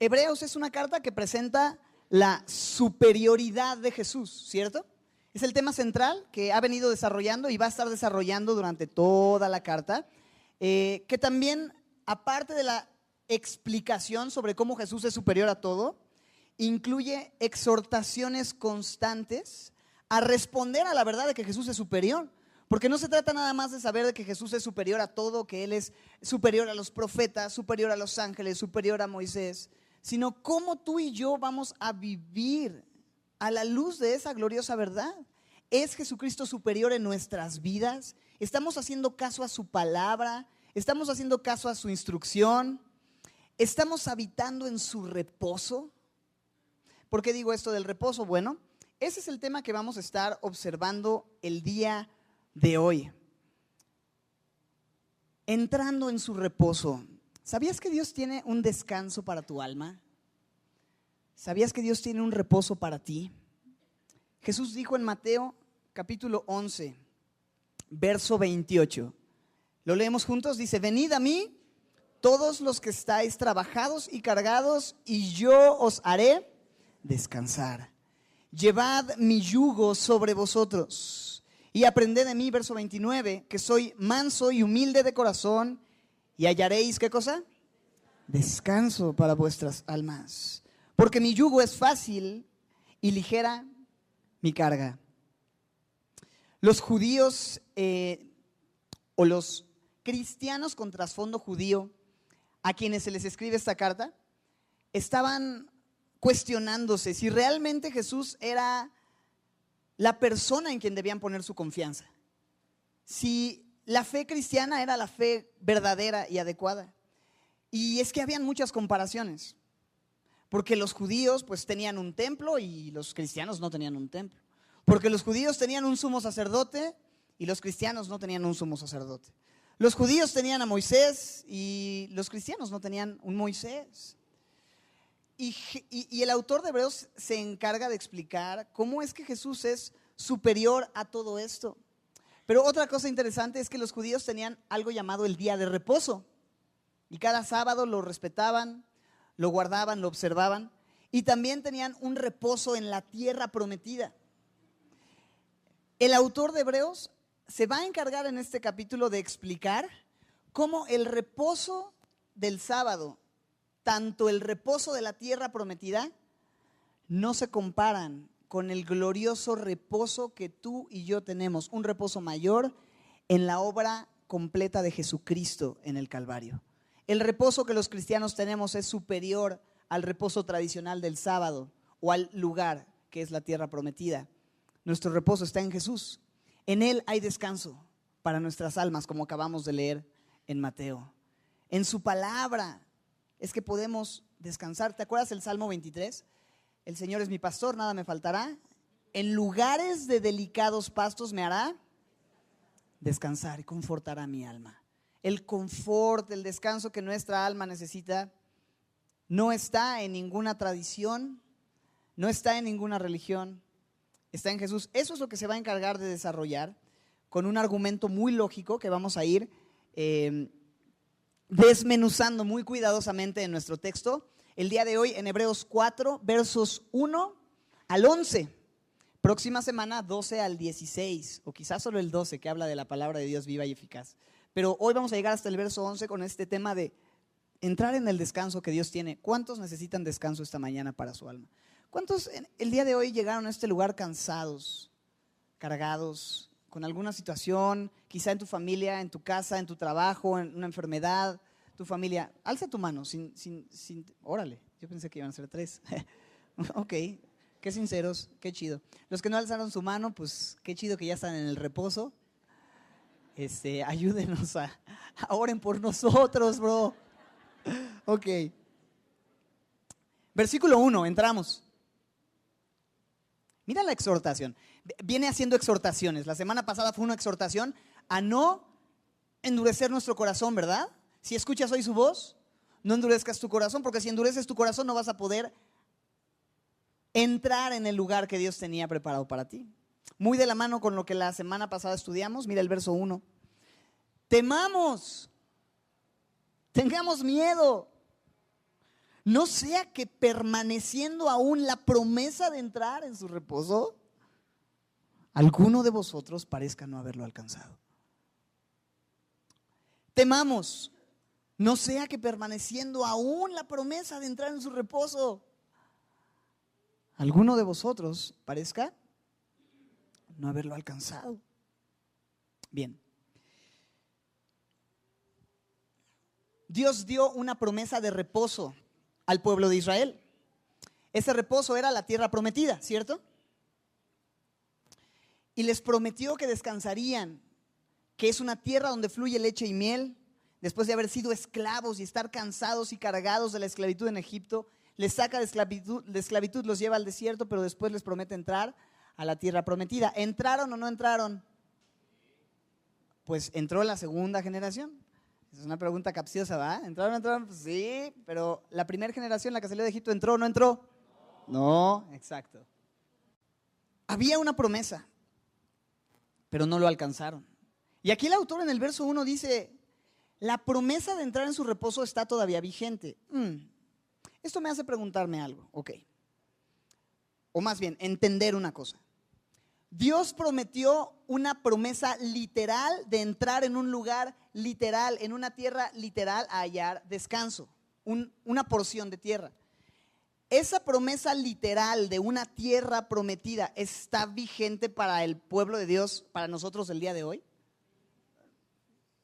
Hebreos es una carta que presenta la superioridad de Jesús, ¿cierto? Es el tema central que ha venido desarrollando y va a estar desarrollando durante toda la carta, que también, aparte de la explicación sobre cómo Jesús es superior a todo, incluye exhortaciones constantes a responder a la verdad de que Jesús es superior. Porque no se trata nada más de saber de que Jesús es superior a todo, que Él es superior a los profetas, superior a los ángeles, superior a Moisés, sino cómo tú y yo vamos a vivir a la luz de esa gloriosa verdad. ¿Es Jesucristo superior en nuestras vidas? ¿Estamos haciendo caso a su palabra? ¿Estamos haciendo caso a su instrucción? ¿Estamos habitando en su reposo? ¿Por qué digo esto del reposo? Bueno, ese es el tema que vamos a estar observando el día de hoy. Entrando en su reposo. ¿Sabías que Dios tiene un descanso para tu alma? ¿Sabías que Dios tiene un reposo para ti? Jesús dijo en Mateo capítulo 11, verso 28. Lo leemos juntos, dice: venid a mí todos los que estáis trabajados y cargados, y yo os haré descansar. Llevad mi yugo sobre vosotros y aprended de mí, verso 29, que soy manso y humilde de corazón, y hallaréis, ¿qué cosa? Descanso para vuestras almas. Porque mi yugo es fácil y ligera mi carga. Los judíos o los cristianos con trasfondo judío a quienes se les escribe esta carta estaban cuestionándose si realmente Jesús era la persona en quien debían poner su confianza, si la fe cristiana era la fe verdadera y adecuada. Y es que habían muchas comparaciones, porque los judíos pues tenían un templo y los cristianos no tenían un templo, porque los judíos tenían un sumo sacerdote y los cristianos no tenían un sumo sacerdote. Los judíos tenían a Moisés y los cristianos no tenían un Moisés. Y el autor de Hebreos se encarga de explicar cómo es que Jesús es superior a todo esto. Pero otra cosa interesante es que los judíos tenían algo llamado el día de reposo. Y cada sábado lo respetaban, lo guardaban, lo observaban. Y también tenían un reposo en la tierra prometida. El autor de Hebreos se va a encargar en este capítulo de explicar cómo el reposo del sábado, tanto el reposo de la tierra prometida, no se comparan con el glorioso reposo que tú y yo tenemos, un reposo mayor en la obra completa de Jesucristo en el Calvario. El reposo que los cristianos tenemos es superior al reposo tradicional del sábado o al lugar que es la tierra prometida. Nuestro reposo está en Jesús. En Él hay descanso para nuestras almas, como acabamos de leer en Mateo. En su palabra es que podemos descansar. ¿Te acuerdas el Salmo 23? El Señor es mi pastor, nada me faltará. En lugares de delicados pastos me hará descansar y confortará mi alma. El confort, el descanso que nuestra alma necesita no está en ninguna tradición, no está en ninguna religión, está en Jesús. Eso es lo que se va a encargar de desarrollar con un argumento muy lógico que vamos a ir desmenuzando muy cuidadosamente en nuestro texto el día de hoy en Hebreos 4, versos 1 al 11. Próxima semana 12 al 16, o quizás solo el 12, que habla de la palabra de Dios viva y eficaz. Pero hoy vamos a llegar hasta el verso 11 con este tema de entrar en el descanso que Dios tiene. ¿Cuántos necesitan descanso esta mañana para su alma? ¿Cuántos el día de hoy llegaron a este lugar cansados, cargados, con alguna situación, quizá en tu familia, en tu casa, en tu trabajo, en una enfermedad, tu familia? Alza tu mano, órale, yo pensé que iban a ser 3. Ok, qué sinceros, qué chido. Los que no alzaron su mano, pues qué chido que ya están en el reposo. Ayúdenos a oren por nosotros, bro. Ok. Versículo 1, entramos. Mira la exhortación. Viene haciendo exhortaciones. La semana pasada fue una exhortación a no endurecer nuestro corazón, ¿verdad? Si escuchas hoy su voz, no endurezcas tu corazón, porque si endureces tu corazón no vas a poder entrar en el lugar que Dios tenía preparado para ti. Muy de la mano con lo que la semana pasada estudiamos, mira el verso 1. Temamos, tengamos miedo, no sea que permaneciendo aún la promesa de entrar en su reposo, alguno de vosotros parezca no haberlo alcanzado. Temamos, no sea que permaneciendo aún la promesa de entrar en su reposo, alguno de vosotros parezca no haberlo alcanzado. Bien. Dios dio una promesa de reposo al pueblo de Israel. Ese reposo era la tierra prometida, ¿cierto? Y les prometió que descansarían, que es una tierra donde fluye leche y miel. Después de haber sido esclavos y estar cansados y cargados de la esclavitud en Egipto, les saca de esclavitud, los lleva al desierto, pero después les promete entrar a la tierra prometida. ¿Entraron o no entraron? Pues entró la segunda generación. Es una pregunta capciosa, ¿va? ¿Entraron o no entraron? Pues sí, pero la primera generación, la que salió de Egipto, ¿entró o no entró? No, exacto. Había una promesa, pero no lo alcanzaron. Y aquí el autor en el verso 1 dice, la promesa de entrar en su reposo está todavía vigente. Esto me hace preguntarme algo, ok. O más bien, entender una cosa. Dios prometió una promesa literal de entrar en un lugar literal, en una tierra literal a hallar descanso, una porción de tierra. ¿Esa promesa literal de una tierra prometida está vigente para el pueblo de Dios, para nosotros el día de hoy?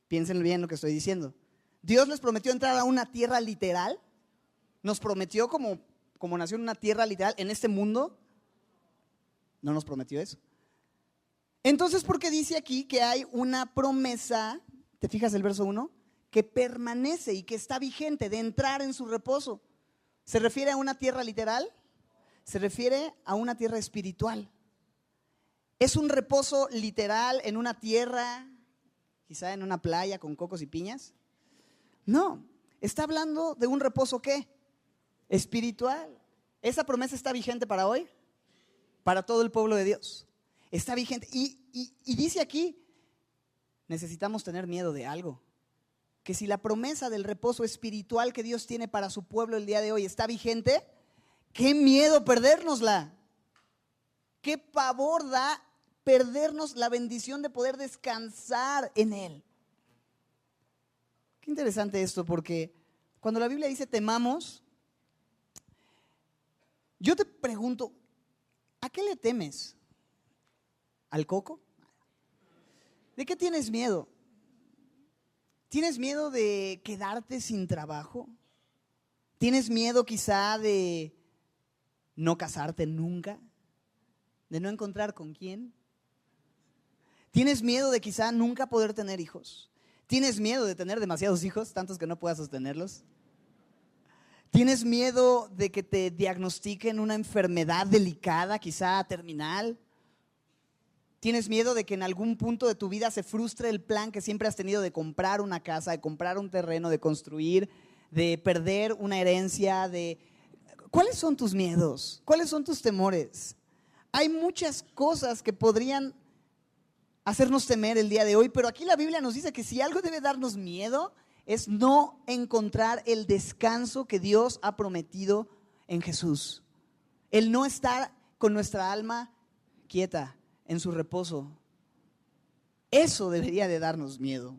Piensen bien lo que estoy diciendo. Dios les prometió entrar a una tierra literal. Nos prometió como nació en una tierra literal en este mundo. No nos prometió eso. Entonces, ¿por qué dice aquí que hay una promesa, te fijas el verso 1, que permanece y que está vigente de entrar en su reposo? ¿Se refiere a una tierra literal? Se refiere a una tierra espiritual. ¿Es un reposo literal en una tierra, quizá en una playa con cocos y piñas? No, está hablando de un reposo ¿qué? Espiritual. ¿Esa promesa está vigente para hoy? Para todo el pueblo de Dios. Está vigente. Y dice aquí, necesitamos tener miedo de algo. Que si la promesa del reposo espiritual que Dios tiene para su pueblo el día de hoy está vigente, qué miedo perdérnosla. Qué pavor da perdernos la bendición de poder descansar en Él. Qué interesante esto, porque cuando la Biblia dice temamos, yo te pregunto, ¿a qué le temes? ¿Al coco? ¿De qué tienes miedo? ¿Tienes miedo de quedarte sin trabajo? ¿Tienes miedo quizá de no casarte nunca? ¿De no encontrar con quién? ¿Tienes miedo de quizá nunca poder tener hijos? ¿Tienes miedo de tener demasiados hijos, tantos que no puedas sostenerlos? ¿Tienes miedo de que te diagnostiquen una enfermedad delicada, quizá terminal? ¿Tienes miedo de que en algún punto de tu vida se frustre el plan que siempre has tenido de comprar una casa, de comprar un terreno, de construir, de perder una herencia? ¿Cuáles son tus miedos? ¿Cuáles son tus temores? Hay muchas cosas que podrían hacernos temer el día de hoy, pero aquí la Biblia nos dice que si algo debe darnos miedo es no encontrar el descanso que Dios ha prometido en Jesús. El no estar con nuestra alma quieta, en su reposo. Eso debería de darnos miedo.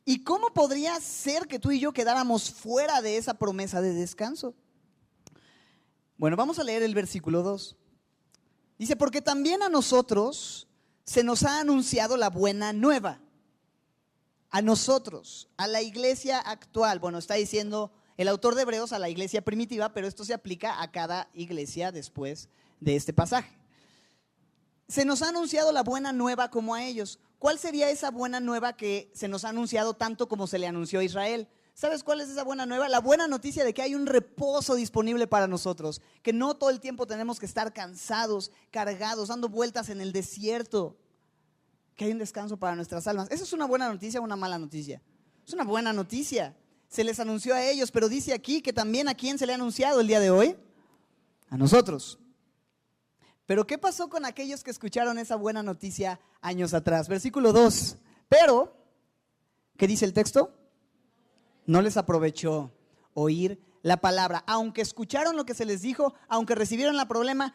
¿Y cómo podría ser que tú y yo quedáramos fuera de esa promesa de descanso? Bueno, vamos a leer el versículo 2. Dice, porque también a nosotros se nos ha anunciado la buena nueva. A nosotros, a la iglesia actual. Bueno, está diciendo el autor de Hebreos a la iglesia primitiva, pero esto se aplica a cada iglesia después de este pasaje. Se nos ha anunciado la buena nueva como a ellos. ¿Cuál sería esa buena nueva que se nos ha anunciado tanto como se le anunció a Israel? ¿Sabes cuál es esa buena nueva? La buena noticia de que hay un reposo disponible para nosotros, que no todo el tiempo tenemos que estar cansados, cargados, dando vueltas en el desierto, que hay un descanso para nuestras almas. ¿Eso es una buena noticia o una mala noticia? Es una buena noticia. Se les anunció a ellos, pero dice aquí que también a quién se le ha anunciado el día de hoy. A nosotros. Pero ¿qué pasó con aquellos que escucharon esa buena noticia años atrás? Versículo 2. Pero, ¿qué dice el texto? No les aprovechó oír la palabra. Aunque escucharon lo que se les dijo, aunque recibieron la promesa,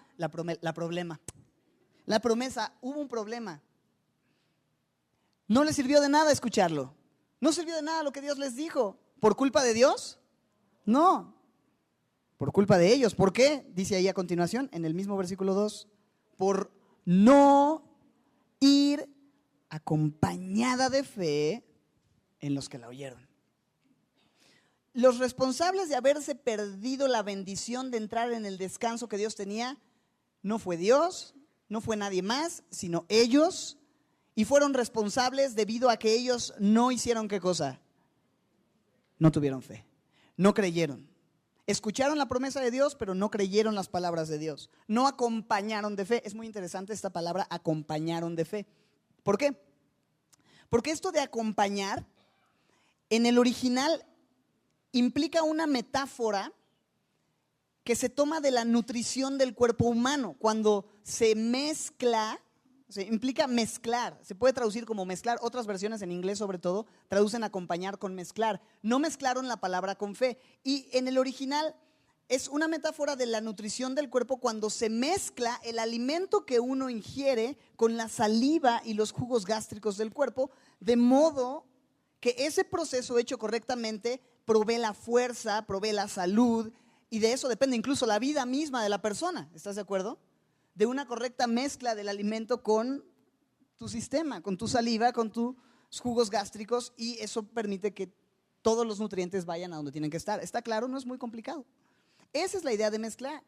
hubo un problema. No les sirvió de nada escucharlo. No sirvió de nada lo que Dios les dijo. ¿Por culpa de Dios? No. Por culpa de ellos. ¿Por qué? Dice ahí a continuación, en el mismo versículo 2. Por no ir acompañada de fe en los que la oyeron. Los responsables de haberse perdido la bendición de entrar en el descanso que Dios tenía, no fue Dios, no fue nadie más, sino ellos, y fueron responsables debido a que ellos no hicieron ¿qué cosa? No tuvieron fe, no creyeron. Escucharon la promesa de Dios, pero no creyeron las palabras de Dios. No acompañaron de fe. Es muy interesante esta palabra, acompañaron de fe. ¿Por qué? Porque esto de acompañar, en el original, implica una metáfora que se toma de la nutrición del cuerpo humano. Cuando se mezcla, implica mezclar, se puede traducir como mezclar. Otras versiones en inglés sobre todo traducen acompañar con mezclar. No mezclaron la palabra con fe. Y en el original es una metáfora de la nutrición del cuerpo cuando se mezcla el alimento que uno ingiere con la saliva y los jugos gástricos del cuerpo, de modo que ese proceso hecho correctamente provee la fuerza, provee la salud, y de eso depende incluso la vida misma de la persona. ¿Estás de acuerdo? De una correcta mezcla del alimento con tu sistema, con tu saliva, con tus jugos gástricos, y eso permite que todos los nutrientes vayan a donde tienen que estar. ¿Está claro? No es muy complicado. Esa es la idea de mezclar.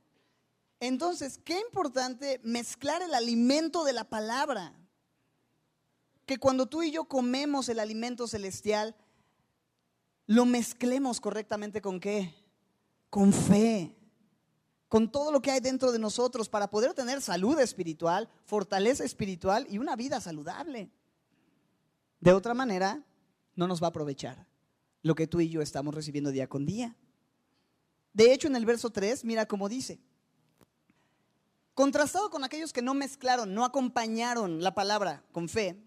Entonces, qué importante mezclar el alimento de la palabra. Que cuando tú y yo comemos el alimento celestial, lo mezclemos correctamente ¿con qué? Con fe, con todo lo que hay dentro de nosotros para poder tener salud espiritual, fortaleza espiritual y una vida saludable. De otra manera, no nos va a aprovechar lo que tú y yo estamos recibiendo día con día. De hecho, en el verso 3, mira cómo dice: contrastado con aquellos que no mezclaron, no acompañaron la palabra con fe,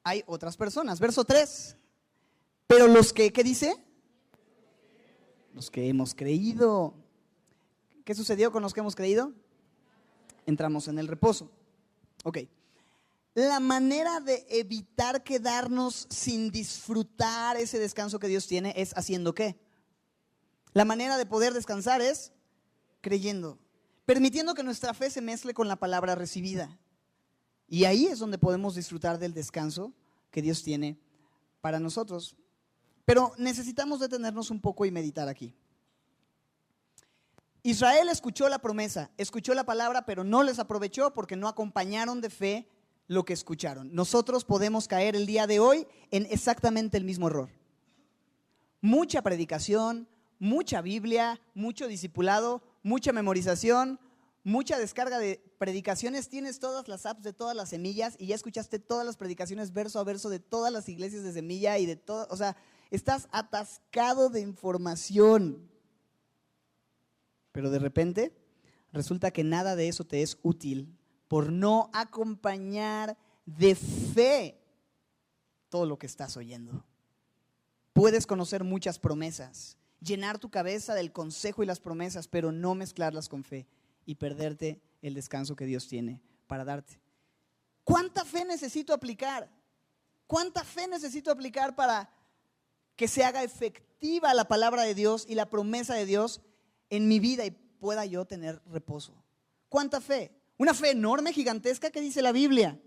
hay otras personas. Verso 3, pero los que, ¿qué dice? Los que hemos creído. ¿Qué sucedió con los que hemos creído? Entramos en el reposo. Ok. La manera de evitar quedarnos sin disfrutar ese descanso que Dios tiene es haciendo ¿qué? La manera de poder descansar es creyendo, permitiendo que nuestra fe se mezcle con la palabra recibida. Y ahí es donde podemos disfrutar del descanso que Dios tiene para nosotros. Pero necesitamos detenernos un poco y meditar aquí. Israel escuchó la promesa, escuchó la palabra, pero no les aprovechó porque no acompañaron de fe lo que escucharon. Nosotros podemos caer el día de hoy en exactamente el mismo error. Mucha predicación, mucha Biblia, mucho discipulado, mucha memorización, mucha descarga de predicaciones. Tienes todas las apps de todas las semillas y ya escuchaste todas las predicaciones verso a verso de todas las iglesias de Semilla y de todo, o sea, estás atascado de información. Pero de repente resulta que nada de eso te es útil por no acompañar de fe todo lo que estás oyendo. Puedes conocer muchas promesas, llenar tu cabeza del consejo y las promesas, pero no mezclarlas con fe y perderte el descanso que Dios tiene para darte. ¿Cuánta fe necesito aplicar? ¿Cuánta fe necesito aplicar para que se haga efectiva la palabra de Dios y la promesa de Dios en mi vida y pueda yo tener reposo? ¿Cuánta fe? Una fe enorme, gigantesca, ¿qué dice la Biblia?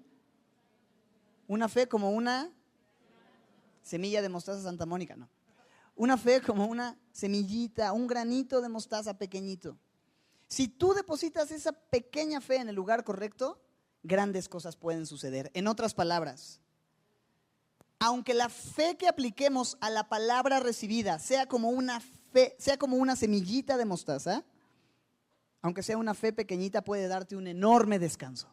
Una fe como una semilla de mostaza Santa Mónica, no. Una fe como una semillita, un granito de mostaza pequeñito. Si tú depositas esa pequeña fe en el lugar correcto, grandes cosas pueden suceder. En otras palabras, aunque la fe que apliquemos a la palabra recibida sea como una fe, sea como una semillita de mostaza, aunque sea una fe pequeñita, puede darte un enorme descanso.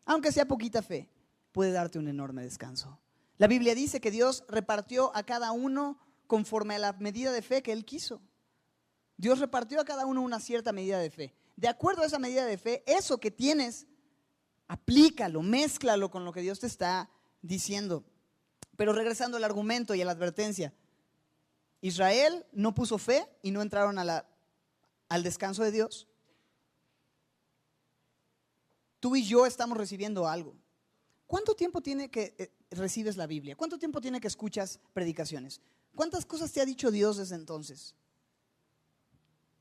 Aunque sea poquita fe, puede darte un enorme descanso. La Biblia dice que Dios repartió a cada uno conforme a la medida de fe que Él quiso. Dios repartió a cada uno una cierta medida de fe. De acuerdo a esa medida de fe, eso que tienes, aplícalo, mézclalo con lo que Dios te está diciendo. Pero regresando al argumento y a la advertencia, Israel no puso fe y no entraron al descanso de Dios. Tú y yo estamos recibiendo algo. ¿Cuánto tiempo tiene que recibes la Biblia? ¿Cuánto tiempo tiene que escuchas predicaciones? ¿Cuántas cosas te ha dicho Dios desde entonces?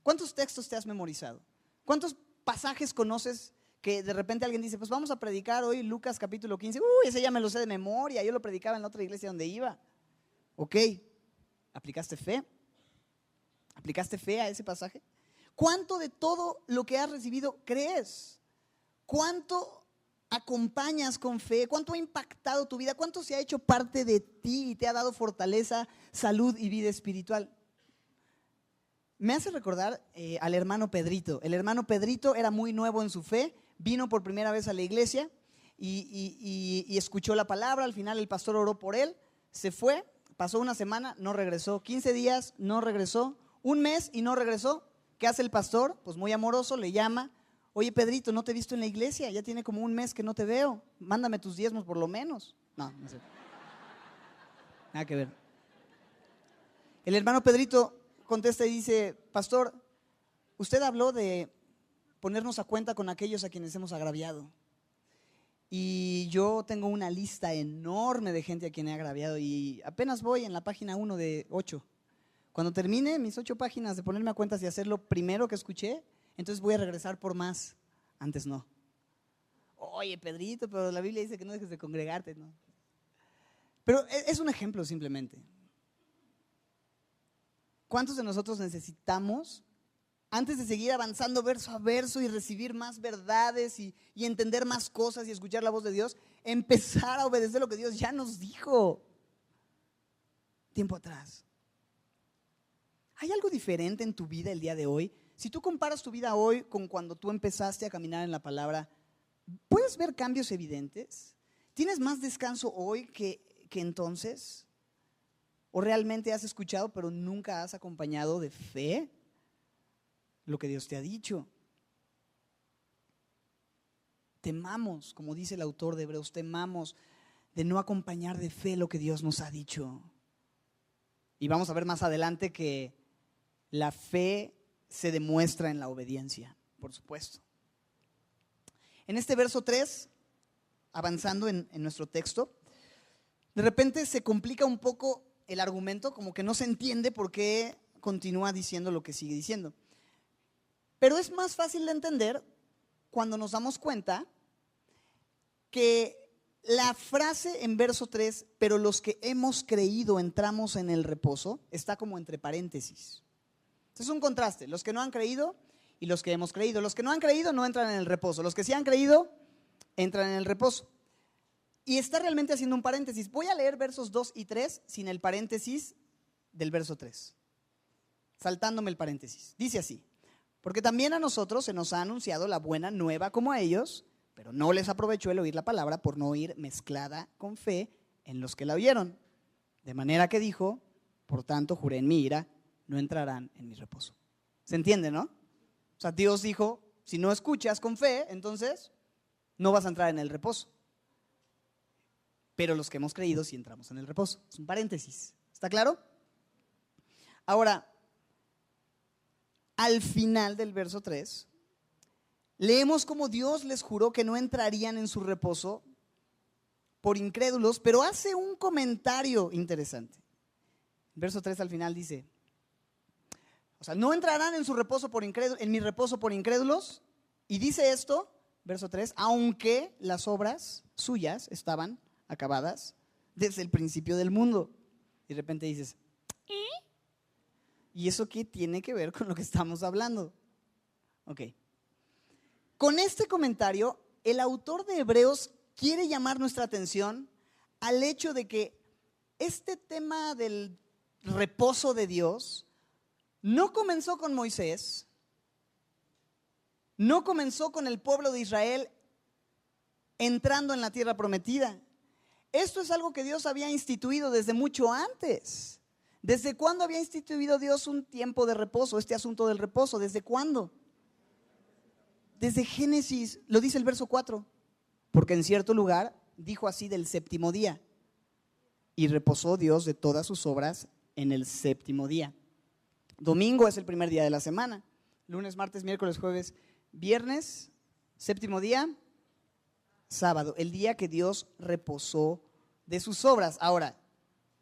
¿Cuántos textos te has memorizado? ¿Cuántos pasajes conoces que de repente alguien dice, pues vamos a predicar hoy Lucas capítulo 15? Ese ya me lo sé de memoria, yo lo predicaba en la otra iglesia donde iba. Ok, ¿aplicaste fe? ¿Aplicaste fe a ese pasaje? ¿Cuánto de todo lo que has recibido crees? ¿Cuánto acompañas con fe? ¿Cuánto ha impactado tu vida? ¿Cuánto se ha hecho parte de ti y te ha dado fortaleza, salud y vida espiritual? Me hace recordar al hermano Pedrito. El hermano Pedrito era muy nuevo en su fe, vino por primera vez a la iglesia y escuchó la palabra. Al final el pastor oró por él, se fue, pasó una semana, no regresó, 15 días, no regresó, un mes y no regresó. ¿Qué hace el pastor? Pues muy amoroso, le llama: oye Pedrito, no te he visto en la iglesia, ya tiene como un mes que no te veo, mándame tus diezmos por lo menos. No sé. Nada que ver. El hermano Pedrito contesta y dice: pastor, usted habló de ponernos a cuenta con aquellos a quienes hemos agraviado. Y yo tengo una lista enorme de gente a quien he agraviado y apenas voy en la página 1 de 8. Cuando termine mis 8 páginas de ponerme a cuentas y hacer lo primero que escuché, entonces voy a regresar por más. Antes no. Oye, Pedrito, pero la Biblia dice que no dejes de congregarte, ¿no? Pero es un ejemplo simplemente. ¿Cuántos de nosotros necesitamos, antes de seguir avanzando verso a verso y recibir más verdades y entender más cosas y escuchar la voz de Dios, empezar a obedecer lo que Dios ya nos dijo tiempo atrás? ¿Hay algo diferente en tu vida el día de hoy? Si tú comparas tu vida hoy con cuando tú empezaste a caminar en la palabra, ¿puedes ver cambios evidentes? ¿Tienes más descanso hoy que entonces? ¿O realmente has escuchado pero nunca has acompañado de fe lo que Dios te ha dicho? Temamos, como dice el autor de Hebreos, temamos de no acompañar de fe lo que Dios nos ha dicho. Y vamos a ver más adelante que la fe se demuestra en la obediencia, por supuesto. En este verso 3, avanzando en nuestro texto, de repente se complica un poco el argumento, como que no se entiende por qué continúa diciendo lo que sigue diciendo. Pero es más fácil de entender cuando nos damos cuenta que la frase en verso 3, pero los que hemos creído entramos en el reposo, está como entre paréntesis. Es un contraste, los que no han creído y los que hemos creído. Los que no han creído no entran en el reposo, los que sí han creído entran en el reposo. Y está realmente haciendo un paréntesis. Voy a leer versos 2 y 3 sin el paréntesis del verso 3, saltándome el paréntesis. Dice así: porque también a nosotros se nos ha anunciado la buena nueva como a ellos, pero no les aprovechó el oír la palabra por no ir mezclada con fe en los que la oyeron. De manera que dijo: por tanto juré en mi ira, no entrarán en mi reposo. ¿Se entiende, no? O sea, Dios dijo, si no escuchas con fe, entonces no vas a entrar en el reposo. Pero los que hemos creído sí entramos en el reposo. Es un paréntesis. ¿Está claro? Ahora, al final del verso 3, leemos cómo Dios les juró que no entrarían en su reposo por incrédulos, pero hace un comentario interesante. Verso 3 al final dice, o sea, no entrarán en su reposo por incrédulos, en mi reposo por incrédulos. Y dice esto, verso 3, aunque las obras suyas estaban acabadas desde el principio del mundo. Y de repente dices, ¿y eso qué tiene que ver con lo que estamos hablando? Ok. Con este comentario, el autor de Hebreos quiere llamar nuestra atención al hecho de que este tema del reposo de Dios no comenzó con Moisés, no comenzó con el pueblo de Israel entrando en la tierra prometida. Esto es algo que Dios había instituido desde mucho antes. ¿Desde cuándo había instituido Dios un tiempo de reposo, este asunto del reposo? ¿Desde cuándo? Desde Génesis, lo dice el verso 4, porque en cierto lugar dijo así del séptimo día, y reposó Dios de todas sus obras en el séptimo día. Domingo es el primer día de la semana. Lunes, martes, miércoles, jueves, viernes, séptimo día, sábado, el día que Dios reposó de sus obras. Ahora,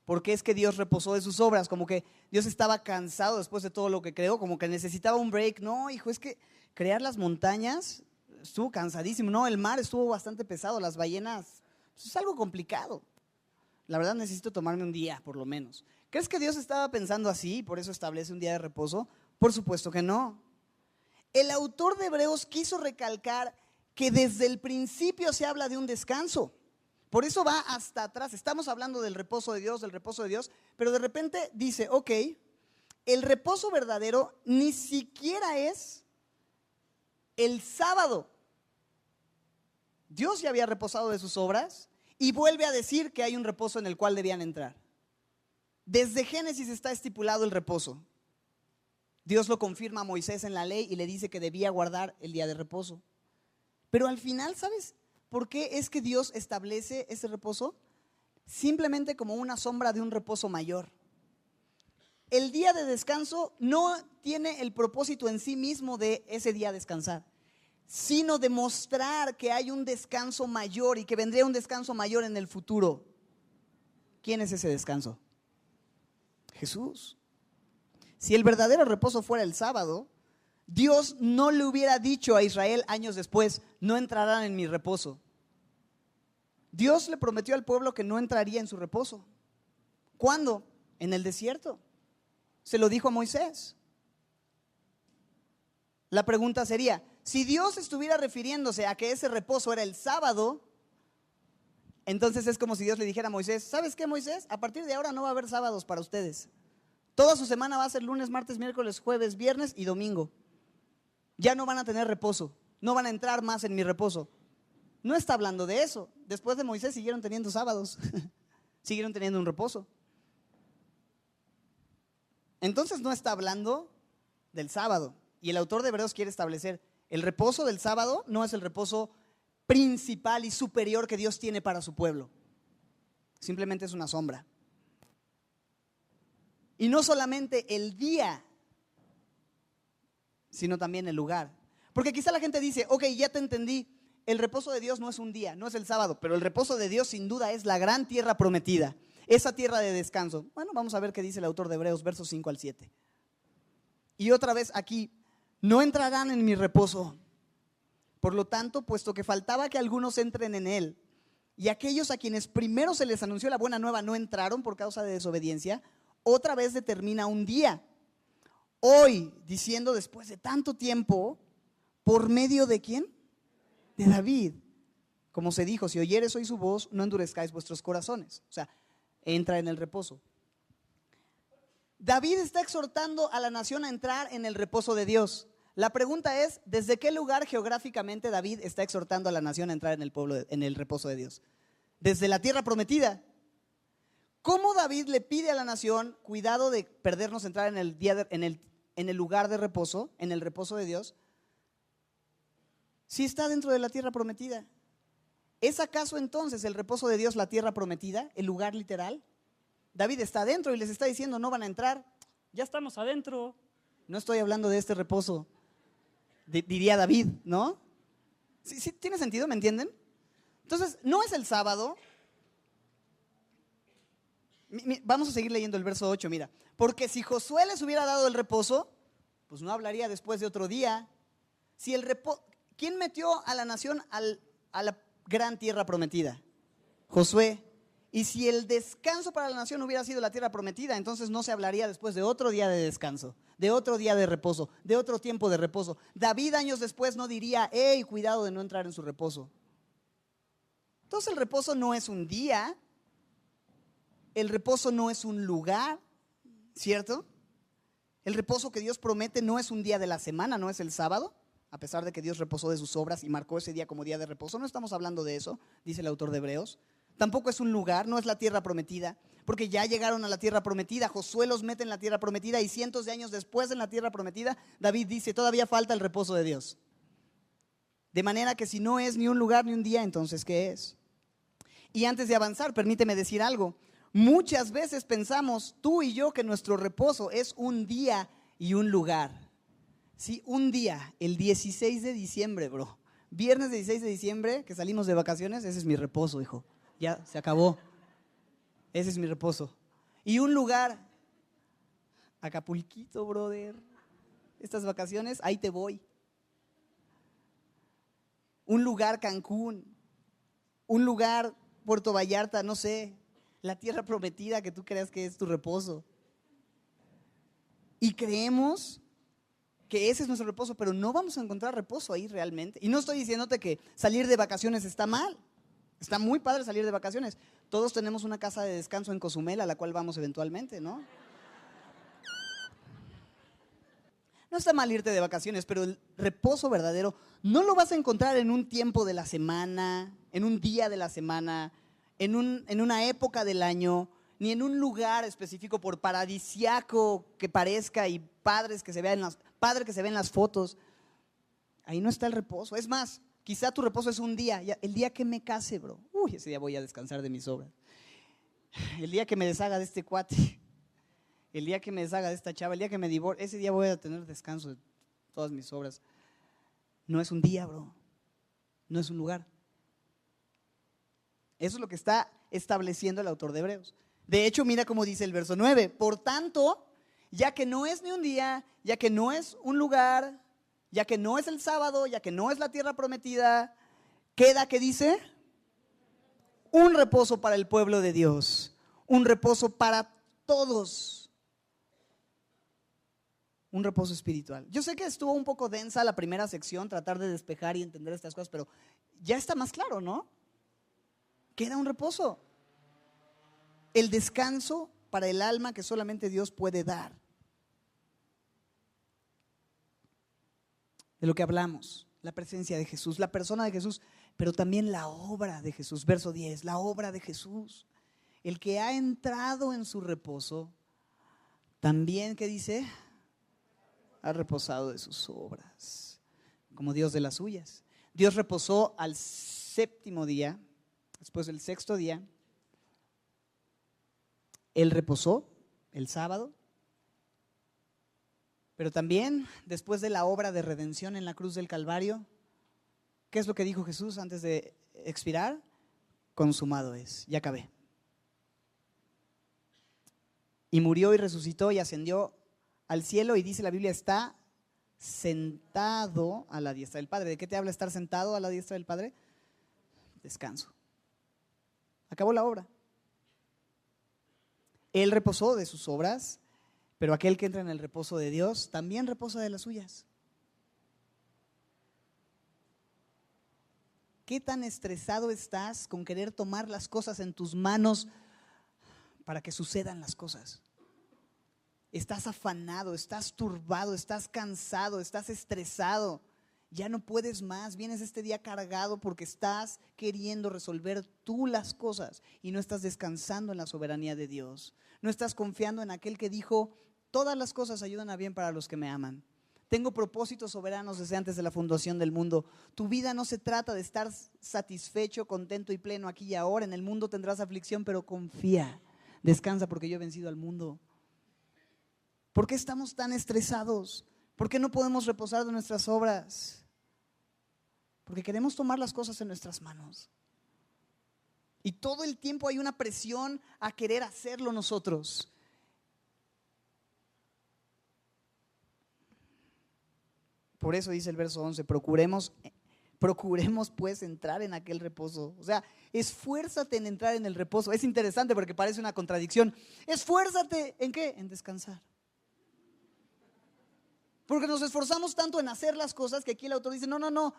¿por qué es que Dios reposó de sus obras? Como que Dios estaba cansado después de todo lo que creó, como que necesitaba un break. No, hijo, es que crear las montañas estuvo cansadísimo. No, el mar estuvo bastante pesado, las ballenas, pues es algo complicado. La verdad necesito tomarme un día, por lo menos. ¿Crees que Dios estaba pensando así y por eso establece un día de reposo? Por supuesto que no. El autor de Hebreos quiso recalcar que desde el principio se habla de un descanso. Por eso va hasta atrás. Estamos hablando del reposo de Dios, pero de repente dice, ok, el reposo verdadero ni siquiera es el sábado. Dios ya había reposado de sus obras y vuelve a decir que hay un reposo en el cual debían entrar. Desde Génesis está estipulado el reposo. Dios lo confirma a Moisés en la ley y le dice que debía guardar el día de reposo. Pero al final, ¿sabes por qué es que Dios establece ese reposo? Simplemente como una sombra de un reposo mayor. El día de descanso no tiene el propósito en sí mismo de ese día descansar, sino demostrar que hay un descanso mayor y que vendría un descanso mayor en el futuro. ¿Quién es ese descanso? Jesús. Si el verdadero reposo fuera el sábado, Dios no le hubiera dicho a Israel años después, no entrarán en mi reposo. Dios le prometió al pueblo que no entraría en su reposo. ¿Cuándo? En el desierto. Se lo dijo a Moisés. La pregunta sería, si Dios estuviera refiriéndose a que ese reposo era el sábado, entonces es como si Dios le dijera a Moisés, ¿sabes qué, Moisés? A partir de ahora no va a haber sábados para ustedes. Toda su semana va a ser lunes, martes, miércoles, jueves, viernes y domingo. Ya no van a tener reposo, no van a entrar más en mi reposo. No está hablando de eso. Después de Moisés siguieron teniendo sábados, siguieron teniendo un reposo. Entonces no está hablando del sábado. Y el autor de Hebreos quiere establecer, el reposo del sábado no es el reposo principal y superior que Dios tiene para su pueblo. Simplemente es una sombra. Y no solamente el día, sino también el lugar. Porque quizá la gente dice, ok, ya te entendí, el reposo de Dios no es un día, no es el sábado, pero el reposo de Dios sin duda es la gran tierra prometida, esa tierra de descanso. Bueno, vamos a ver qué dice el autor de Hebreos, versos 5 al 7. Y otra vez aquí, no entrarán en mi reposo. Por lo tanto, puesto que faltaba que algunos entren en él, y aquellos a quienes primero se les anunció la buena nueva no entraron por causa de desobediencia, otra vez determina un día. Hoy, diciendo después de tanto tiempo, ¿por medio de quién? De David. Como se dijo, si oyeres hoy su voz, no endurezcáis vuestros corazones. O sea, entra en el reposo. David está exhortando a la nación a entrar en el reposo de Dios. La pregunta es, ¿desde qué lugar geográficamente David está exhortando a la nación a entrar en el reposo de Dios? Desde la tierra prometida. ¿Cómo David le pide a la nación cuidado de perdernos entrar en el lugar de reposo, en el reposo de Dios, si está dentro de la tierra prometida? ¿Es acaso entonces el reposo de Dios la tierra prometida, el lugar literal? David está adentro y les está diciendo no van a entrar. Ya estamos adentro. No estoy hablando de este reposo, diría David, ¿no? ¿Sí tiene sentido? ¿Me entienden? Entonces, no es el sábado. Vamos a seguir leyendo el verso 8, mira. Porque si Josué les hubiera dado el reposo, pues no hablaría después de otro día. ¿Quién metió a la nación a la gran tierra prometida? Josué. Y si el descanso para la nación hubiera sido la tierra prometida, entonces no se hablaría después de otro día de descanso, de otro día de reposo, de otro tiempo de reposo. David años después no diría, hey, cuidado de no entrar en su reposo. Entonces el reposo no es un día, el reposo no es un lugar, ¿cierto? El reposo que Dios promete no es un día de la semana, no es el sábado, a pesar de que Dios reposó de sus obras y marcó ese día como día de reposo. No estamos hablando de eso, dice el autor de Hebreos. Tampoco es un lugar, no es la tierra prometida, porque ya llegaron a la tierra prometida. Josué los mete en la tierra prometida y cientos de años después en la tierra prometida, David dice, todavía falta el reposo de Dios. De manera que si no es ni un lugar ni un día, entonces ¿qué es? Y antes de avanzar, permíteme decir algo. Muchas veces pensamos, tú y yo, que nuestro reposo es un día y un lugar. Sí, un día, el 16 de diciembre, bro. Viernes 16 de diciembre, que salimos de vacaciones, ese es mi reposo, hijo. Ya, se acabó. Ese es mi reposo. Y un lugar, Acapulquito, brother. Estas vacaciones, ahí te voy. Un lugar, Cancún. Un lugar, Puerto Vallarta, no sé. La tierra prometida que tú creas que es tu reposo. Y creemos que ese es nuestro reposo, pero no vamos a encontrar reposo ahí realmente. Y no estoy diciéndote que salir de vacaciones está mal. Está muy padre salir de vacaciones. Todos tenemos una casa de descanso en Cozumel a la cual vamos eventualmente, ¿no? No está mal irte de vacaciones, pero el reposo verdadero no lo vas a encontrar en un tiempo de la semana, en un día de la semana, en una época del año, ni en un lugar específico, por paradisiaco que parezca y padre que se ve en las fotos. Ahí no está el reposo. Es más, quizá tu reposo es un día. El día que me case, bro. Uy, ese día voy a descansar de mis obras. El día que me deshaga de este cuate. El día que me deshaga de esta chava. El día que me divorcie. Ese día voy a tener descanso de todas mis obras. No es un día, bro. No es un lugar. Eso es lo que está estableciendo el autor de Hebreos. De hecho, mira cómo dice el verso 9. Por tanto, ya que no es ni un día, ya que no es un lugar, ya que no es el sábado, ya que no es la tierra prometida, queda, ¿qué dice? Un reposo para el pueblo de Dios, un reposo para todos, un reposo espiritual. Yo sé que estuvo un poco densa la primera sección, tratar de despejar y entender estas cosas, pero ya está más claro, ¿no? Queda un reposo, el descanso para el alma que solamente Dios puede dar. De lo que hablamos, la presencia de Jesús, la persona de Jesús, pero también la obra de Jesús. Verso 10, la obra de Jesús. El que ha entrado en su reposo, también, ¿qué dice? Ha reposado de sus obras, como Dios de las suyas. Dios reposó al séptimo día, después del sexto día. Él reposó el sábado. Pero también, después de la obra de redención en la cruz del Calvario, ¿qué es lo que dijo Jesús antes de expirar? Consumado es, ya acabé. Y murió y resucitó y ascendió al cielo, y dice la Biblia, está sentado a la diestra del Padre. ¿De qué te habla estar sentado a la diestra del Padre? Descanso. Acabó la obra. Él reposó de sus obras. Pero aquel que entra en el reposo de Dios también reposa de las suyas. ¿Qué tan estresado estás con querer tomar las cosas en tus manos para que sucedan las cosas? Estás afanado, estás turbado, estás cansado, estás estresado. Ya no puedes más, vienes este día cargado porque estás queriendo resolver tú las cosas y no estás descansando en la soberanía de Dios. No estás confiando en aquel que dijo, todas las cosas ayudan a bien para los que me aman. Tengo propósitos soberanos desde antes de la fundación del mundo. Tu vida no se trata de estar satisfecho, contento y pleno aquí y ahora. En el mundo tendrás aflicción, pero confía, descansa porque yo he vencido al mundo. ¿Por qué estamos tan estresados? ¿Por qué no podemos reposar de nuestras obras? Porque queremos tomar las cosas en nuestras manos. Y todo el tiempo hay una presión a querer hacerlo nosotros. Por eso dice el verso 11, procuremos pues entrar en aquel reposo. O sea, esfuérzate en entrar en el reposo. Es interesante porque parece una contradicción. Esfuérzate, ¿en qué? En descansar. Porque nos esforzamos tanto en hacer las cosas que aquí el autor dice, no,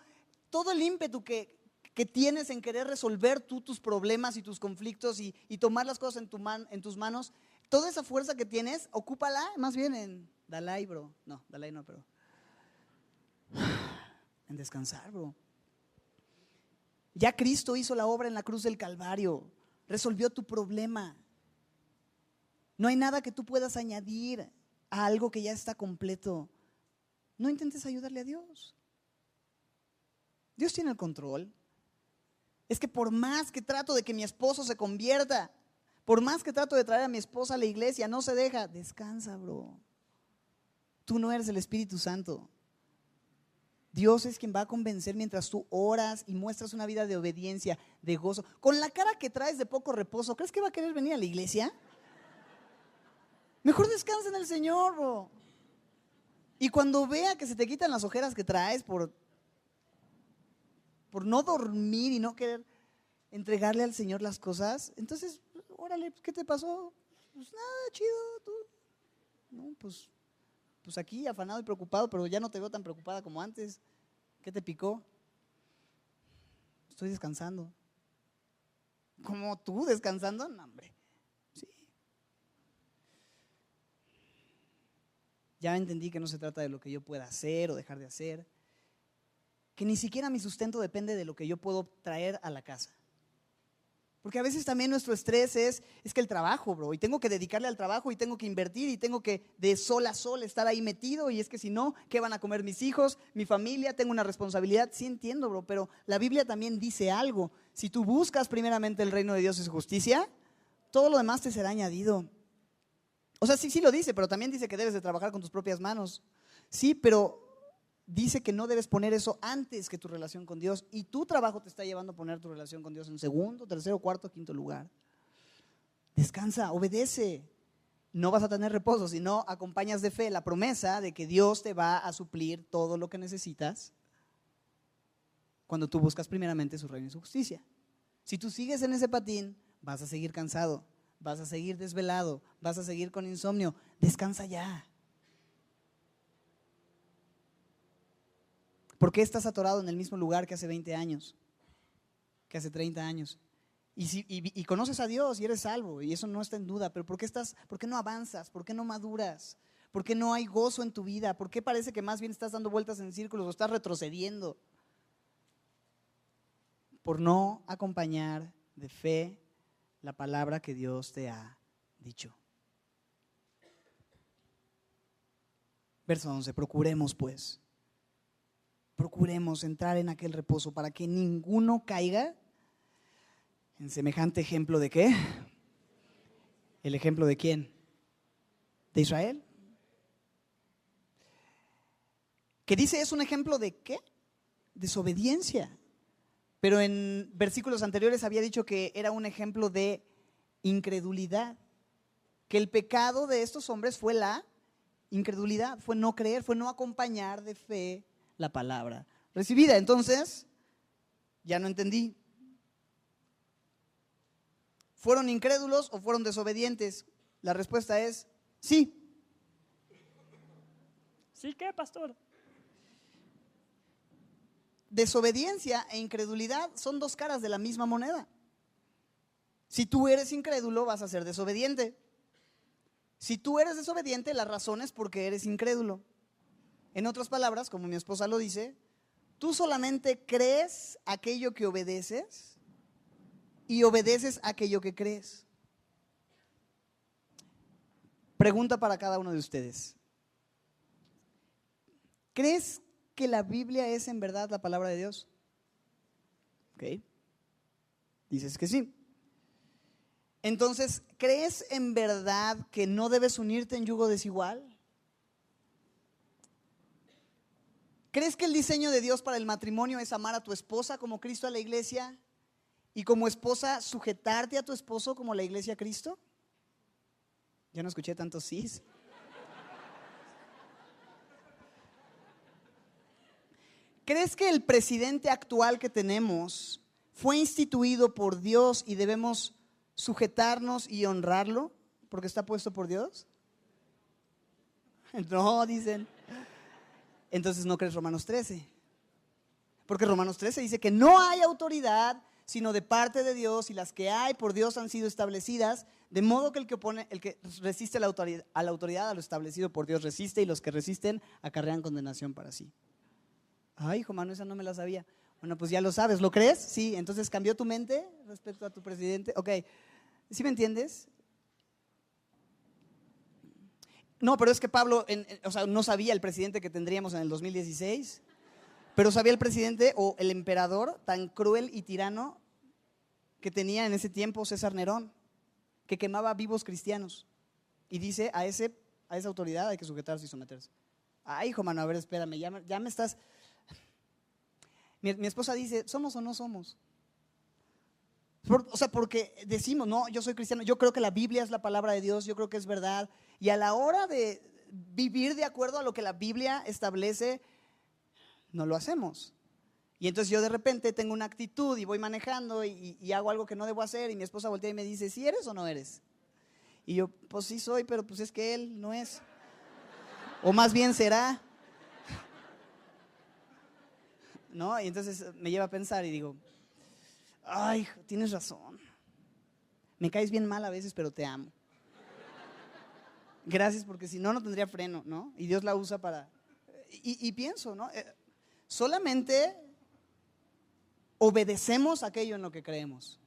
todo el ímpetu que tienes en querer resolver tú tus problemas y tus conflictos y tomar las cosas en tus manos, toda esa fuerza que tienes, ocúpala más bien en Dalai, bro. No, Dalai no, pero en descansar, bro. Ya Cristo hizo la obra en la cruz del Calvario, resolvió tu problema. No hay nada que tú puedas añadir a algo que ya está completo. No intentes ayudarle a Dios. Dios tiene el control. Es que por más que trato de que mi esposo se convierta, Por más que trato de traer a mi esposa a la iglesia, no se deja. Descansa, bro. Tú no eres el Espíritu Santo. Dios es quien va a convencer mientras tú oras y muestras una vida de obediencia, de gozo. Con la cara que traes de poco reposo, ¿crees que va a querer venir a la iglesia? Mejor descansa en el Señor, bro. Y cuando vea que se te quitan las ojeras que traes por no dormir y no querer entregarle al Señor las cosas, entonces, órale, ¿qué te pasó? Pues nada, chido, tú. No, pues aquí afanado y preocupado, pero ya no te veo tan preocupada como antes. ¿Qué te picó? Estoy descansando. ¿Cómo tú descansando? No, hombre. Sí. Ya entendí que no se trata de lo que yo pueda hacer o dejar de hacer, que ni siquiera mi sustento depende de lo que yo puedo traer a la casa. Porque a veces también nuestro estrés es que el trabajo, bro, y tengo que dedicarle al trabajo y tengo que invertir y tengo que de sol a sol estar ahí metido, y es que si no, ¿qué van a comer mis hijos, mi familia? Tengo una responsabilidad. Sí entiendo, bro, pero la Biblia también dice algo. Si tú buscas primeramente el reino de Dios y su justicia, todo lo demás te será añadido. O sea, sí lo dice, pero también dice que debes de trabajar con tus propias manos. Sí, pero dice que no debes poner eso antes que tu relación con Dios, y tu trabajo te está llevando a poner tu relación con Dios en segundo, tercero, cuarto, quinto lugar. Descansa, obedece. No vas a tener reposo si no acompañas de fe la promesa de que Dios te va a suplir todo lo que necesitas cuando tú buscas primeramente su reino y su justicia. Si tú sigues en ese patín, vas a seguir cansado, vas a seguir desvelado, vas a seguir con insomnio. Descansa ya. ¿Por qué estás atorado en el mismo lugar que hace 20 años? Que hace 30 años. Y conoces a Dios y eres salvo, y eso no está en duda, pero ¿por qué no avanzas? ¿Por qué no maduras? ¿Por qué no hay gozo en tu vida? ¿Por qué parece que más bien estás dando vueltas en círculos o estás retrocediendo? Por no acompañar de fe la palabra que Dios te ha dicho. Verso 11, procuremos entrar en aquel reposo para que ninguno caiga en semejante ejemplo de ¿qué? ¿El ejemplo de quién? ¿De Israel? ¿Qué dice? ¿Es un ejemplo de qué? Desobediencia. Pero en versículos anteriores había dicho que era un ejemplo de incredulidad. Que el pecado de estos hombres fue la incredulidad, fue no creer, fue no acompañar de fe la palabra recibida. Entonces, ya no entendí. ¿Fueron incrédulos o fueron desobedientes? La respuesta es sí. ¿Sí qué, pastor? Desobediencia e incredulidad son dos caras de la misma moneda. Si tú eres incrédulo, vas a ser desobediente. Si tú eres desobediente, la razón es porque eres incrédulo. En otras palabras, como mi esposa lo dice, tú solamente crees aquello que obedeces y obedeces aquello que crees. Pregunta para cada uno de ustedes. ¿Crees que la Biblia es en verdad la palabra de Dios? Ok. Dices que sí. Entonces, ¿crees en verdad que no debes unirte en yugo desigual? ¿Crees que el diseño de Dios para el matrimonio es amar a tu esposa como Cristo a la iglesia? Y como esposa, sujetarte a tu esposo como la iglesia a Cristo. Ya no escuché tantos sís. ¿Crees que el presidente actual que tenemos fue instituido por Dios y debemos sujetarnos y honrarlo porque está puesto por Dios? No, dicen. Entonces no crees Romanos 13. Porque Romanos 13 dice que no hay autoridad sino de parte de Dios, y las que hay por Dios han sido establecidas, de modo que el que resiste a la autoridad, a lo establecido por Dios resiste, y los que resisten acarrean condenación para sí. Ay, hijo mano, esa no me la sabía. Bueno, pues ya lo sabes, ¿lo crees? Sí, entonces cambió tu mente respecto a tu presidente. Ok, ¿sí me entiendes? No, pero es que Pablo, no sabía el presidente que tendríamos en el 2016, pero sabía el presidente o el emperador tan cruel y tirano que tenía en ese tiempo César Nerón. que quemaba vivos cristianos. Y dice, a esa autoridad hay que sujetarse y someterse. Ay, hijo, mano, a ver, espérame, ya me estás… Mi esposa dice, ¿somos o no somos? Porque decimos, no, yo soy cristiano, yo creo que la Biblia es la palabra de Dios, yo creo que es verdad. Y a la hora de vivir de acuerdo a lo que la Biblia establece, no lo hacemos. Y entonces yo de repente tengo una actitud y voy manejando y hago algo que no debo hacer, y mi esposa voltea y me dice, ¿sí eres o no eres? Y yo, pues sí soy, pero pues es que él no es. O más bien será. ¿No? Y entonces me lleva a pensar y digo, ay, tienes razón. Me caes bien mal a veces, pero te amo. Gracias, porque si no, no tendría freno, ¿no? Y Dios la usa para… Y pienso, ¿no? Solamente obedecemos aquello en lo que creemos.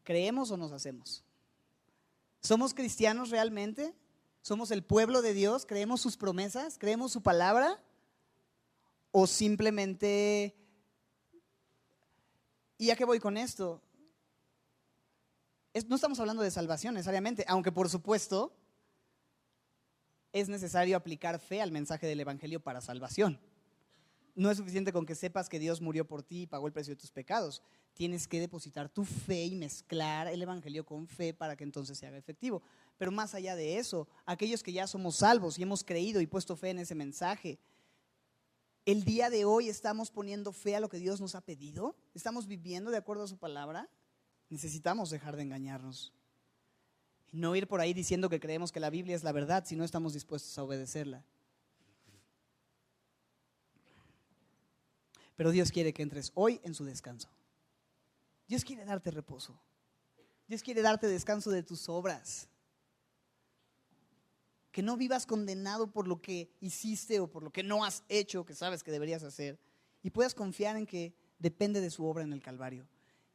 ¿Creemos o nos hacemos? ¿Somos cristianos realmente? ¿Somos el pueblo de Dios? ¿Creemos sus promesas? ¿Creemos su palabra? ¿O simplemente… ¿Y a qué voy con esto? No estamos hablando de salvación necesariamente, aunque por supuesto es necesario aplicar fe al mensaje del evangelio para salvación. No es suficiente con que sepas que Dios murió por ti y pagó el precio de tus pecados. Tienes que depositar tu fe y mezclar el evangelio con fe para que entonces se haga efectivo. Pero más allá de eso, aquellos que ya somos salvos y hemos creído y puesto fe en ese mensaje, el día de hoy estamos poniendo fe a lo que Dios nos ha pedido, estamos viviendo de acuerdo a su palabra. Necesitamos dejar de engañarnos y no ir por ahí diciendo que creemos que la Biblia es la verdad si no estamos dispuestos a obedecerla. Pero Dios quiere que entres hoy en su descanso. Dios quiere darte reposo. Dios quiere darte descanso de tus obras. Que no vivas condenado por lo que hiciste o por lo que no has hecho, que sabes que deberías hacer, y puedas confiar en que depende de su obra en el Calvario.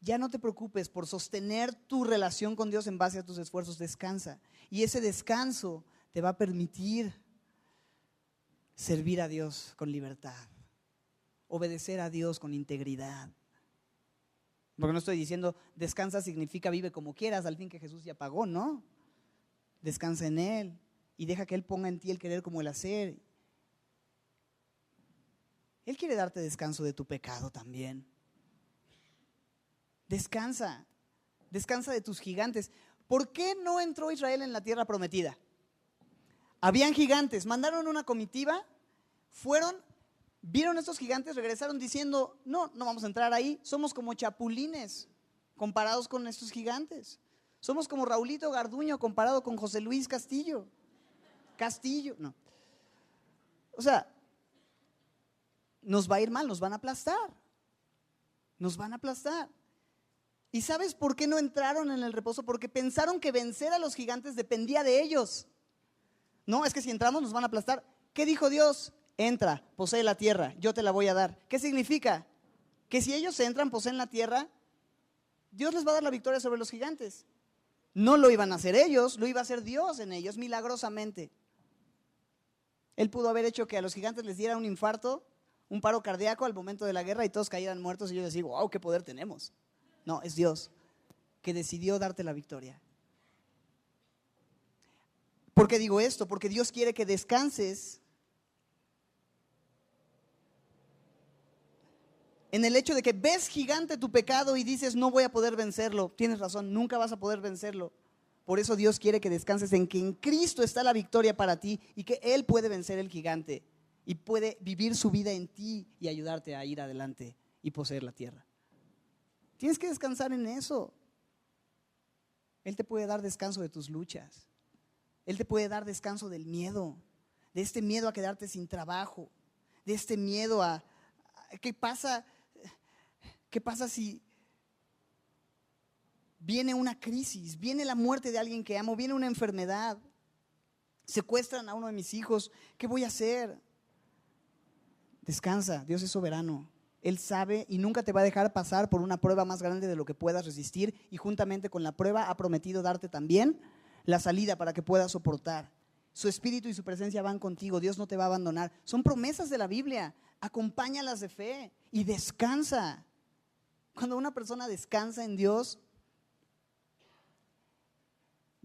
Ya no te preocupes por sostener tu relación con Dios en base a tus esfuerzos, descansa. Y ese descanso te va a permitir servir a Dios con libertad, obedecer a Dios con integridad. Porque no estoy diciendo descansa significa vive como quieras, al fin que Jesús ya pagó, no. Descansa en Él y deja que Él ponga en ti el querer como el hacer. Él quiere darte descanso de tu pecado también. Descansa de tus gigantes. ¿Por qué no entró Israel en la tierra prometida? Habían gigantes, mandaron una comitiva, vieron estos gigantes, regresaron diciendo, no vamos a entrar ahí, somos como chapulines comparados con estos gigantes. Somos como Raulito Garduño comparado con José Luis Castillo, no. O sea, nos va a ir mal, nos van a aplastar. ¿Y sabes por qué no entraron en el reposo? Porque pensaron que vencer a los gigantes dependía de ellos. No, es que si entramos nos van a aplastar. ¿Qué dijo Dios? Entra, posee la tierra, yo te la voy a dar. ¿Qué significa? Que si ellos entran, poseen la tierra, Dios les va a dar la victoria sobre los gigantes. No lo iban a hacer ellos, lo iba a hacer Dios en ellos, milagrosamente. Él pudo haber hecho que a los gigantes les diera un infarto, un paro cardíaco al momento de la guerra y todos cayeran muertos y yo les digo, wow, qué poder tenemos. No, es Dios que decidió darte la victoria. ¿Por qué digo esto? Porque Dios quiere que descanses en el hecho de que ves gigante tu pecado y dices, no voy a poder vencerlo. Tienes razón, nunca vas a poder vencerlo. Por eso Dios quiere que descanses en que en Cristo está la victoria para ti y que Él puede vencer el gigante y puede vivir su vida en ti y ayudarte a ir adelante y poseer la tierra. Tienes que descansar en eso. Él te puede dar descanso de tus luchas. Él te puede dar descanso del miedo, de este miedo a quedarte sin trabajo, de este miedo a ¿qué pasa si viene una crisis, viene la muerte de alguien que amo, viene una enfermedad, secuestran a uno de mis hijos? ¿Qué voy a hacer? Descansa, Dios es soberano. Él sabe y nunca te va a dejar pasar por una prueba más grande de lo que puedas resistir, y juntamente con la prueba ha prometido darte también la salida para que puedas soportar. Su espíritu y su presencia van contigo, Dios no te va a abandonar. Son promesas de la Biblia, acompáñalas de fe y descansa. Cuando una persona descansa en Dios,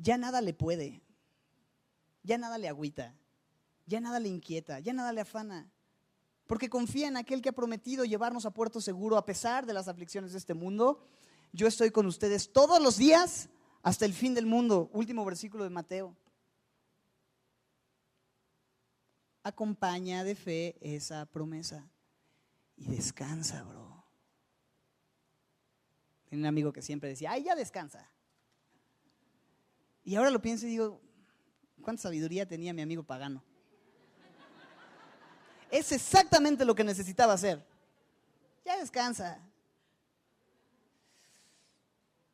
ya nada le puede, ya nada le agüita, ya nada le inquieta, ya nada le afana, porque confía en aquel que ha prometido llevarnos a puerto seguro a pesar de las aflicciones de este mundo. Yo estoy con ustedes todos los días hasta el fin del mundo. Último versículo de Mateo. Acompaña de fe esa promesa y descansa, bro. Tenía un amigo que siempre decía, ¡ay, ya descansa! Y ahora lo pienso y digo, ¿cuánta sabiduría tenía mi amigo pagano? Es exactamente lo que necesitaba hacer. Ya descansa.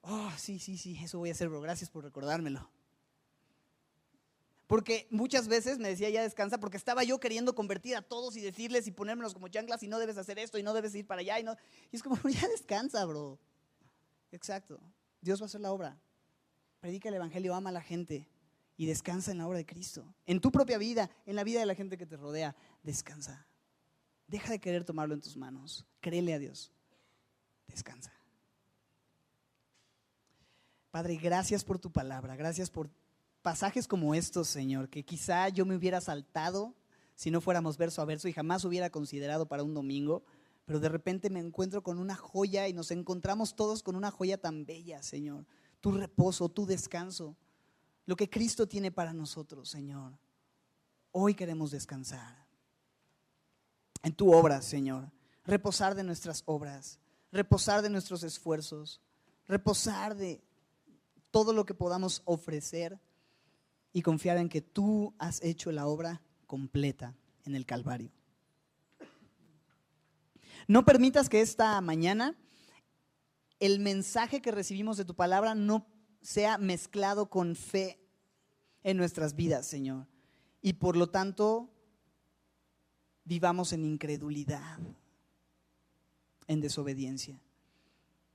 Oh, sí, eso voy a hacer, bro. Gracias por recordármelo. Porque muchas veces me decía, ya descansa, porque estaba yo queriendo convertir a todos y decirles y ponérmelos como chanclas y no debes hacer esto y no debes ir para allá. Y es como, ya descansa, bro. Exacto. Dios va a hacer la obra. Predica el evangelio, ama a la gente y descansa en la obra de Cristo. En tu propia vida, en la vida de la gente que te rodea, descansa. Deja de querer tomarlo en tus manos. Créele a Dios. Descansa. Padre, gracias por tu palabra. Gracias por pasajes como estos, Señor, que quizá yo me hubiera saltado si no fuéramos verso a verso y jamás hubiera considerado para un domingo, pero de repente me encuentro con una joya y nos encontramos todos con una joya tan bella, Señor. Tu reposo, tu descanso, lo que Cristo tiene para nosotros, Señor. Hoy queremos descansar en tu obra, Señor. Reposar de nuestras obras, reposar de nuestros esfuerzos, reposar de todo lo que podamos ofrecer y confiar en que tú has hecho la obra completa en el Calvario. No permitas que esta mañana el mensaje que recibimos de tu palabra no sea mezclado con fe en nuestras vidas, Señor. Y por lo tanto, vivamos en incredulidad, en desobediencia.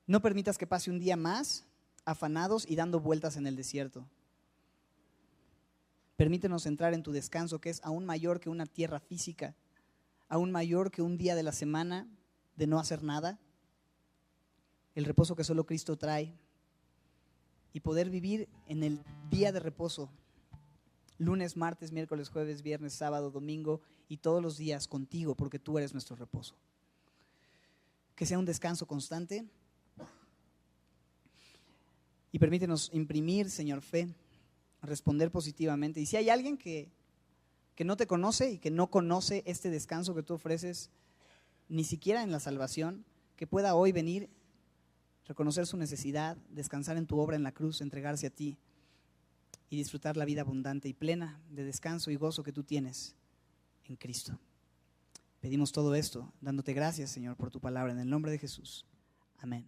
No permitas que pase un día más afanados y dando vueltas en el desierto. Permítenos entrar en tu descanso, que es aún mayor que una tierra física, aún mayor que un día de la semana de no hacer nada, el reposo que solo Cristo trae, y poder vivir en el día de reposo, lunes, martes, miércoles, jueves, viernes, sábado, domingo y todos los días contigo, porque tú eres nuestro reposo. Que sea un descanso constante y permítenos imprimir, Señor, fe, responder positivamente. Y si hay alguien que no te conoce y que no conoce este descanso que tú ofreces, ni siquiera en la salvación, que pueda hoy venir, reconocer su necesidad, descansar en tu obra en la cruz, entregarse a ti y disfrutar la vida abundante y plena de descanso y gozo que tú tienes en Cristo. Pedimos todo esto dándote gracias, Señor, por tu palabra, en el nombre de Jesús. Amén.